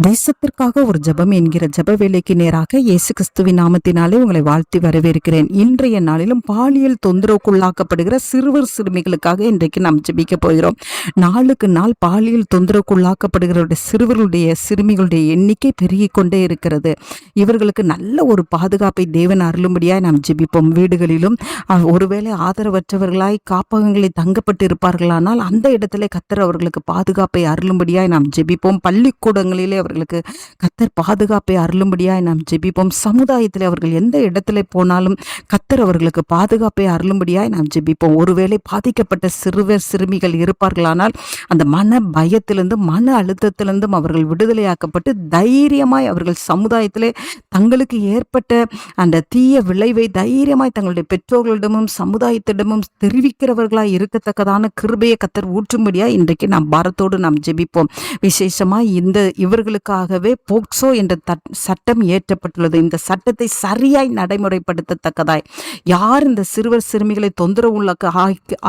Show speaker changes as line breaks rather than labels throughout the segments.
தேசத்திற்காக ஒரு ஜெபம் என்கிற ஜெப வேலைக்கு நேராக இயேசு கிறிஸ்துவின் நாமத்தினாலே உங்களை வாழ்த்தி வரவேற்கிறேன். இன்றைய நாளிலும் பாலியல் தொந்தரவுக்குள்ளாக்கப்படுகிற சிறுவர் சிறுமிகளுக்காக இன்றைக்கு நாம் ஜெபிக்க போகிறோம். நாளுக்கு நாள் பாலியல் தொந்தரவுக்குள்ளாக்கப்படுகிற சிறுவர்களுடைய சிறுமிகளுடைய எண்ணிக்கை பெருகிக் கொண்டே இருக்கிறது. இவர்களுக்கு நல்ல ஒரு பாதுகாப்பை தேவன் அருளும்படியாய் நாம் ஜெபிப்போம். வீடுகளிலும் ஒருவேளை ஆதரவற்றவர்களாய் காப்பகங்களில் தங்கப்பட்டு இருப்பார்களானால் அந்த இடத்திலே கர்த்தர் அவர்களுக்கு பாதுகாப்பை அருளும்படியாய் நாம் ஜெபிப்போம். பள்ளிக்கூடங்களிலே அவர்களுக்கு கர்த்தர் பாதுகாப்பை அருளும்படியாய் நாம் ஜெபிப்போம். சமுதாயத்தில் அவர்கள் எந்த இடத்துல போனாலும் கர்த்தர் அவர்களுக்கு பாதுகாப்பை அருளும்படியாய் நாம் ஜெபிப்போம். ஒருவேளை பாதிக்கப்பட்ட சிறுவர் சிறுமிகள் இருப்பார்களானால் அந்த மன பயத்திலிருந்து மன அழுத்தத்திலிருந்தும் அவர்கள் விடுதலையாக்கப்பட்டு தைரியமாய் அவர்கள் சமுதாயத்திலே தங்களுக்கு ஏற்பட்ட அந்த தீய விளைவை தைரியமாய் தங்களுடைய பெற்றோர்களிடமும் சமுதாயத்திடமும் தெரிவிக்கிறவர்களாய் இருக்கத்தக்கதான கிருபையை கர்த்தர் ஊற்றும்படியாய் இன்றைக்கு நாம் பாரத்தோடு நாம் ஜெபிப்போம். விசேஷமாய் இவர்களுக்காகவே போக்சோ என்ற சட்டம் இயற்றப்பட்டுள்ளது. இந்த சட்டத்தை சரியாய் நடைமுறைப்படுத்தத்தக்கதாய் யார் இந்த சிறுவர் சிறுமிகளை தொந்தரவு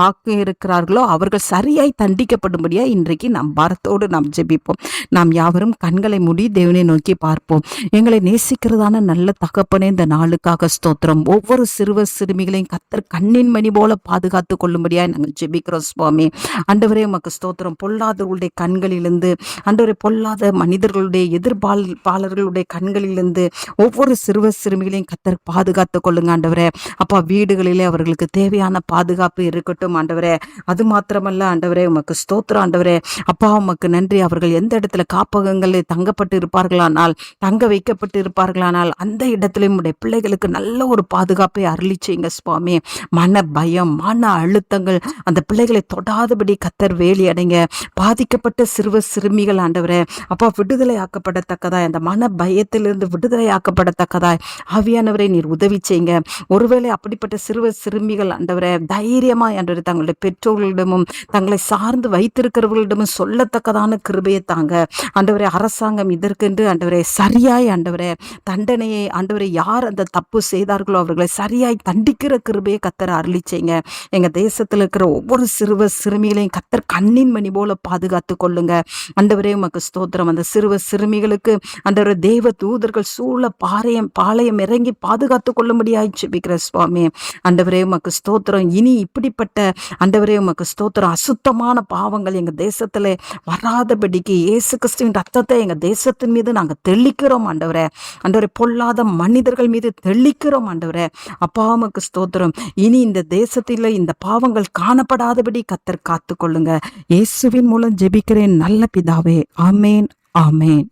ஆக்கி இருக்கிறார்களோ அவர்கள் சரியாய் தண்டிக்கப்படும்படியா இன்றைக்கு நாம் பாரத்தோடு நாம் ஜெபிப்போம். நாம் யாவரும் கண்களை மூடி தேவனை நோக்கி பார்ப்போம். எங்களை நேசிக்கிறதான நல்ல தகப்பனே, இந்த நாளுக்காக ஸ்தோத்திரம். ஒவ்வொரு சிறுவர் சிறுமிகளையும் கர்த்தர் கண்ணின் மணி போல பாதுகாத்து கொள்ளும்படியா நாங்கள் ஜெபிக்கிறோம் சுவாமி. ஆண்டவரே உமக்கு ஸ்தோத்திரம். பொல்லாதவர்களுடைய கண்களிலிருந்து ஆண்டவரே பொல்லாத மனிதர்களுடைய எதிர்பாளர்களுடைய கண்களிலிருந்து ஒவ்வொரு சிறுவர் சிறுமிகளையும் கர்த்தர் பாதுகாத்து கொள்ளுங்க ஆண்டவரே. அப்பா, வீடுகளிலே அவர்களுக்கு தேவையான பாதுகாப்பு இருக்கட்டும் ஆண்டவரே. அது மாத்திரமல்ல ஆண்டவரே உமக்கு ஸ்தோத்திரம் ஆண்டவரே. அப்பா உமக்கு நன்றி. அவர்கள் எந்த இடத்துல காப்பகங்களில் தங்கப்பட்டு இருப்பார்களானால் தங்க வைக்கப்பட்டு இருப்பார்களானால் அந்த இடத்திலும் உடைய பிள்ளைகளுக்கு நல்ல ஒரு பாதுகாப்பை அருளி செய்யுங்க சுவாமி. மன பயம் மன அழுத்தங்கள் அந்த பிள்ளைகளை தொடாதபடி கர்த்தர் வேலி அடைங்க. பாதிக்கப்பட்ட சிறுவர் சிறுமிகள் ஆண்டவரே அப்பா விடுதலை ஆக்கப்படத்தக்கதாய் அந்த மன பயத்திலிருந்து விடுதலை ஆக்கப்படத்தக்கதாய் ஆவியானவரை நீர் உதவி செய்யுங்க. ஒருவேளை அப்படிப்பட்ட சிறுவர் சிறுமிகள் ஆண்டவரே தைரியமாய் ஆண்டவரே தங்களுடைய பெற்றோர்களிடமும் தங்களை சார்ந்து வைத்திருக்கிறவர்களிடமும் சொல்லத்தக்கதான கிருபையை தாங்க ஆண்டவரே. அரசாங்கம் இதற்கென்று ஆண்டவரே சரியாய் ஆண்டவரே தண்டனையை ஆண்டவரே யார் அந்த தப்பு செய்தார்களோ அவர்களை சரியாய் தண்டிக்கிற கிருபையை கர்த்தர் அருளி செய்யுங்க. எங்க தேசத்தில் இருக்கிற ஒவ்வொரு சிறுவர் சிறுமிகளையும் கர்த்தர் கண்ணின் மணி போல பாதுகாத்து கொள்ளுங்க ஆண்டவரே உமக்கு ஸ்தோத்திரம். அந்த சிறுவர் சிறுமிகளுக்கு ஆண்டவரே தேவ தூதர்கள் சூழ பாளையம் இறங்கி பாதுகாத்து கொள்ளும்படியாய் ஜெபிக்கிற சுவாமி. ஆண்டவரே உமக்கு ஸ்தோத்திரம். இனி இப்படிப்பட்ட ஆண்டவரே உமக்கு ஸ்தோத்திரம் அசுத்தமான பாவங்கள் எங்க தேசத்துல வராதபடிக்கு இயேசு கிறிஸ்துவின் ரத்தத்தை எங்க தேசத்தின் மீது நாங்க தெளிக்கிறோம் ஆண்டவரே. ஆண்டவரே பொல்லாத மனிதர்கள் மீது தெளிக்கிறோம் ஆண்டவரே. அப்பா உமக்கு ஸ்தோத்திரம். இனி இந்த தேசத்துல இந்த பாவங்கள் காணப்படாதபடி கர்த்தர் காத்து கொள்ளுங்க. இயேசுவின் மூலம் ஜெபிக்கிறேன் நல்ல பிதாவே. ஆமேன் ஆமேன்.